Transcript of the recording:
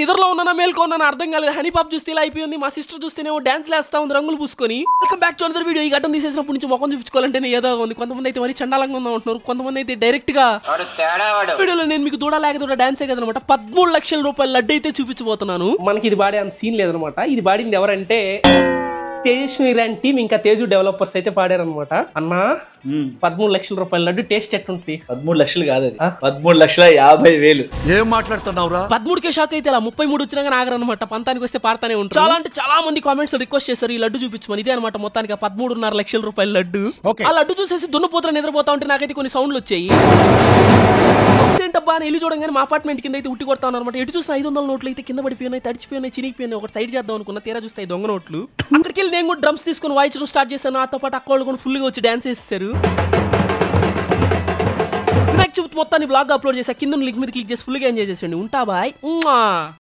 నిద్రలో ఉన్నానా మేల్కొన్నానా అర్థం కాలేదు. హనీ పాప్ చూస్తే ఇలా అయిపోయింది. మా సిస్టర్ చూస్తేనేమో డాన్స్ లేస్తా ఉంది రంగులు పూసుకొని. Welcome back to another video. ఈ ఘటన తీసేసినప్పటి నుంచి ముఖం చూపించుకోవాలంటే ఏదో ఉంది. కొంతమంది అయితే మరి చండాలంగా ఉందా ఉంటున్నారు, కొంతమంది అయితే డైరెక్ట్ గా వీడియోలో నేను మీకు దూడ లేక దూడ డాన్సే కదనమాట 13 లక్షల రూపాయల లడ్డు అయితే చూపించబోతున్నాను. మనకి ఇది బాడే అంత సీన్ లేదనమాట. ఇది బాడింది ఎవరంటే తేజస్వి ఇరాన్ టీమ్ ఇంకా తేజు డెవలపర్స్ అయితే పాడారనమాట. అన్నా 13 లక్షల రూపాయల లడ్డు టేస్ట్ ఎట్టుంటది? 13 లక్షలు కాదు, 13,50,000. ఏం మాట్లాడుతున్నావురా? 13కే షాక్ అయితే ఇలా 33 వచ్చినా కానీ ఆగరనమాట. పంతానికి వస్తే పాడతానే ఉంటారు. చాలా అంటే చాలా మంది కామెంట్స్ రిక్వెస్ట్ చేశారు ఈ లడ్డు చూపించమని. ఇదే అనమాట మొత్తానికి 13.5 లక్షల రూపాయల లడ్డు. ఆ లడ్డు చూసేసి దున్నపోతులు నిద్రపోతా ఉంటే నాకైతే కొన్ని సౌండ్లు వచ్చాయి. ఏంటబ్బా అని వెళ్ళి చూడంగానే మా అపార్ట్మెంట్ కింద అయితే ఉట్టి కొడతా అనమాట. ఎటు చూసిన 500 నోట్లు అయితే కింద పడిపోయినాయి, తడిచిపోయినాయి, చినిగిపోయినాయి. ఒకటి సైడ్ చేద్దాం అనుకున్నా, తీరా చూస్తాయి దొంగ నోట్లు. అక్కడికి వెళ్ళి నేను కూడా డ్రమ్స్ తీసుకుని వాయించడం స్టార్ట్ చేశాను. నాతో పాటు అక్క వాళ్ళు కూడా ఫుల్ గా వచ్చి డాన్స్ చేస్తారు. వినాయక చవితి మొత్తాన్ని బ్లాగ్ అప్లోడ్ చేసా. కింద లింక్ మీద క్లిక్ చేసి ఫుల్ గా ఎంజాయ్ చేసేయండి. ఉంటా బాయ్.